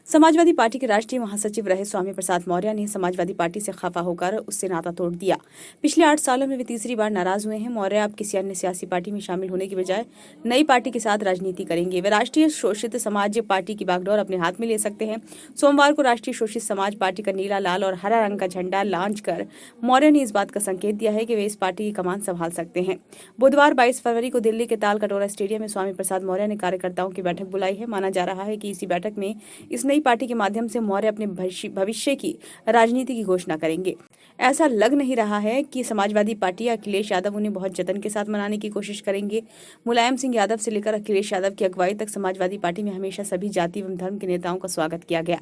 Samajwadi party के राष्ट्रीय महासचिव रहे स्वामी प्रसाद मौर्य ने समाजवादी पार्टी से खफा होकर उससे नाता तोड़ दिया। पिछले 8 सालों में वे तीसरी बार नाराज हुए हैं। मौर्य अब किसी अन्य सियासी पार्टी में शामिल होने की बजाय नई पार्टी के साथ राजनीति करेंगे। वे राष्ट्रीय शोषित समाज पार्टी की बागडोर अपने हाथ में ले सकते हैं। सोमवार को राष्ट्रीय शोषित समाज पार्टी का नीला, लाल और हरा रंग का झंडा लॉन्च कर मौर्य ने इस बात का संकेत दिया है कि वे इस पार्टी की कमान संभाल सकते हैं। बुधवार 22 फरवरी को दिल्ली के ताल कटोरा स्टेडियम में स्वामी प्रसाद मौर्य ने कार्यकर्ताओं की बैठक बुलाई है। माना जा रहा है कि इसी बैठक में इस नई पार्टी के माध्यम से मौर्य अपने भविष्य की राजनीति की घोषणा करेंगे। ऐसा लग नहीं रहा है कि समाजवादी पार्टी या अखिलेश यादव उन्हें बहुत जतन के साथ मनाने की कोशिश करेंगे। मुलायम सिंह यादव से लेकर अखिलेश यादव की अगुवाई तक समाजवादी पार्टी में हमेशा सभी जाति एवं धर्म के नेताओं का स्वागत किया गया।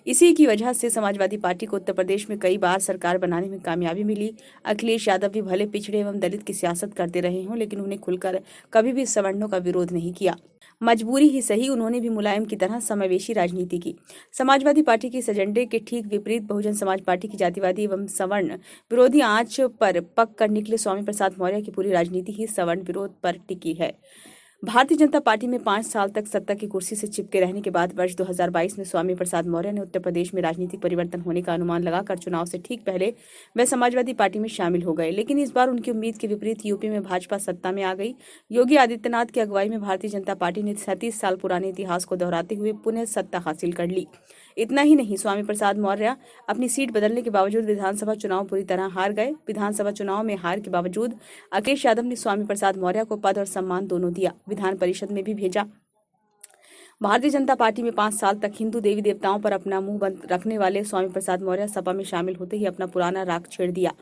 इसी की वजह से समाजवादी पार्टी को उत्तर प्रदेश में कई बार सरकार बनाने में कामयाबी मिली। अखिलेश यादव भी भले पिछड़े एवं दलित की सियासत करते रहे हों, लेकिन उन्हें खुलकर कभी भी सवर्णों का विरोध नहीं किया। मजबूरी ही सही, उन्होंने भी मुलायम की तरह समावेशी राजनीति की। समाजवादी पार्टी के इस एजेंडे के ठीक विपरीत बहुजन समाज पार्टी की जातिवादी एवं सवर्ण विरोधी आंच पर पक कर निकले स्वामी प्रसाद मौर्य की पूरी राजनीति ही सवर्ण विरोध पर टिकी है। भारतीय जनता पार्टी में 5 साल तक सत्ता की कुर्सी से चिपके रहने के बाद वर्ष 2022 में स्वामी प्रसाद मौर्य ने उत्तर प्रदेश में राजनीतिक परिवर्तन होने का अनुमान लगाकर चुनाव से ठीक पहले वे समाजवादी पार्टी में शामिल हो गए। लेकिन इस बार उनकी उम्मीद के विपरीत यूपी में भाजपा सत्ता में आ गई। योगी आदित्यनाथ की अगुवाई में भारतीय जनता पार्टी ने 37 साल पुराने इतिहास को दोहराते हुए पुनः सत्ता हासिल कर ली। इतना ही नहीं, स्वामी प्रसाद मौर्य अपनी सीट बदलने के बावजूद विधानसभा चुनाव पूरी तरह हार गए। विधानसभा चुनाव में हार के बावजूद अखिलेश यादव ने स्वामी प्रसाद मौर्य को पद और सम्मान दोनों दिया, विधान परिषद में भी भेजा। भारतीय जनता पार्टी में 5 साल तक हिंदू देवी देवताओं पर अपना मुंह बंद रखने वाले स्वामी प्रसाद मौर्य सपा में शामिल होते ही अपना पुराना राग छेड़ दिया।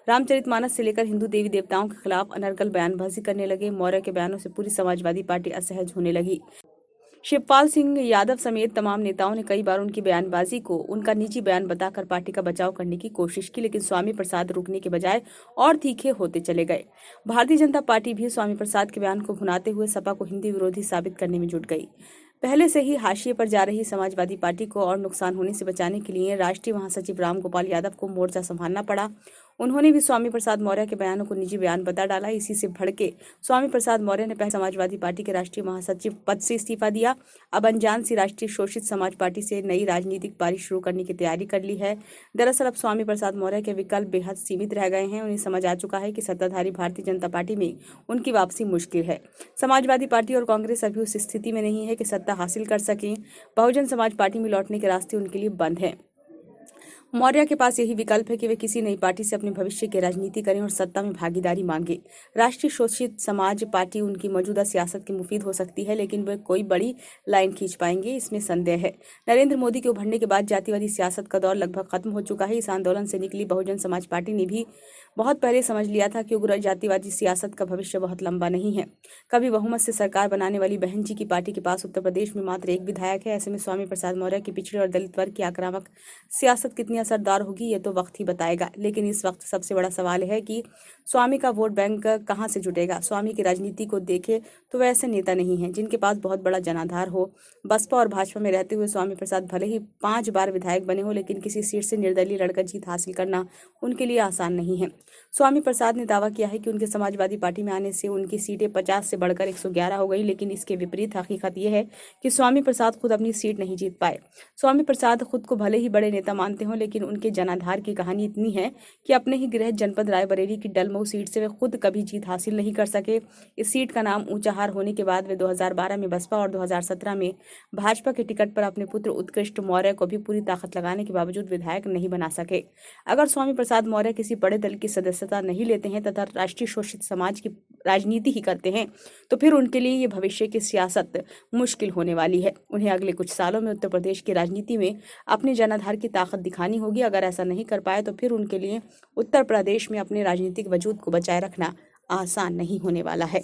रामचरितमानस से लेकर हिंदू देवी देवताओं के खिलाफ अनर्गल बयानबाजी करने लगे। मौर्य के बयानों से पूरी समाजवादी पार्टी असहज होने लगी। शिवपाल सिंह यादव समेत तमाम नेताओं ने कई बार उनकी बयानबाजी को उनका निजी बयान बताकर पार्टी का बचाव करने की कोशिश की, लेकिन स्वामी प्रसाद रुकने के बजाय और तीखे होते चले गए। भारतीय जनता पार्टी भी स्वामी प्रसाद के बयान को भुनाते हुए सपा को हिंदी विरोधी साबित करने में जुट गई। पहले से ही हाशिए पर जा रही समाजवादी पार्टी को और नुकसान होने से बचाने के लिए राष्ट्रीय महासचिव रामगोपाल यादव को मोर्चा संभालना पड़ा। उन्होंने भी स्वामी प्रसाद मौर्य के बयानों को निजी बयान बता डाला। इसी से भड़के स्वामी प्रसाद मौर्य ने पहले समाजवादी पार्टी के राष्ट्रीय महासचिव पद से इस्तीफा दिया। अब अनजान सी राष्ट्रीय शोषित समाज पार्टी से नई राजनीतिक पारी शुरू करने की तैयारी कर ली है। दरअसल अब स्वामी प्रसाद मौर्य के विकल्प बेहद सीमित रह गए हैं। उन्हें समझ आ चुका है कि सत्ताधारी भारतीय जनता पार्टी में उनकी वापसी मुश्किल है। समाजवादी पार्टी और कांग्रेस अभी उस स्थिति में नहीं है कि सत्ता हासिल कर सकें। बहुजन समाज पार्टी में लौटने के रास्ते उनके लिए बंद हैं। मौर्य के पास यही विकल्प है कि वे किसी नई पार्टी से अपने भविष्य की राजनीति करें और सत्ता में भागीदारी मांगे। राष्ट्रीय शोषित समाज पार्टी उनकी मौजूदा सियासत की मुफीद हो सकती है, लेकिन वे कोई बड़ी लाइन खींच पाएंगे, इसमें संदेह है। नरेंद्र मोदी के उभरने के बाद जातिवादी सियासत का दौर लगभग खत्म हो चुका है। इस आंदोलन से निकली बहुजन समाज पार्टी ने भी बहुत पहले समझ लिया था कि उग्र जातिवादी सियासत का भविष्य बहुत लंबा नहीं है। कभी बहुमत से सरकार बनाने वाली बहन जी की पार्टी के पास उत्तर प्रदेश में मात्र एक विधायक है। ऐसे में स्वामी प्रसाद मौर्य की पिछड़े और दलित वर्ग की आक्रामक सियासत कितनी असरदार होगी, ये तो वक्त ही बताएगा। लेकिन इस वक्त सबसे बड़ा सवाल है कि स्वामी का वोट बैंक कहां से जुटेगा। स्वामी की राजनीति को देखे तो वे ऐसे नेता नहीं हैं जिनके पास बहुत बड़ा जनाधार हो। बसपा और भाजपा में रहते हुए स्वामी प्रसाद भले ही 5 बार विधायक बने हो, लेकिन किसी सीट से निर्दलीय लड़कर जीत हासिल करना उनके लिए आसान नहीं है। स्वामी प्रसाद ने दावा किया है कि उनके समाजवादी पार्टी में आने से उनकी सीटें 50 से बढ़कर 111 हो गई, लेकिन इसके विपरीत हकीकत यह है कि स्वामी प्रसाद खुद अपनी सीट नहीं जीत पाए। स्वामी प्रसाद खुद को भले ही बड़े नेता मानते हो, लेकिन उनके जनाधार की कहानी इतनी है कि अपने ही गृह जनपद रायबरेली की डलमऊ सीट से वे खुद कभी जीत हासिल नहीं कर सके। इस सीट का नाम ऊंचा हार होने के बाद वे 2012 में बसपा और 2017 में भाजपा के टिकट पर अपने पुत्र उत्कृष्ट मौर्य को भी पूरी ताकत लगाने के बावजूद विधायक नहीं बना सके। अगर स्वामी प्रसाद मौर्य किसी बड़े दल की सदस्यता नहीं लेते हैं तथा राष्ट्रीय शोषित समाज की राजनीति ही करते हैं, तो फिर उनके लिए ये भविष्य की सियासत मुश्किल होने वाली है। उन्हें अगले कुछ सालों में उत्तर प्रदेश की राजनीति में अपने जनाधार की ताकत दिखानी होगी। अगर ऐसा नहीं कर पाए तो फिर उनके लिए उत्तर प्रदेश में अपने राजनीतिक वजूद को बचाए रखना आसान नहीं होने वाला है।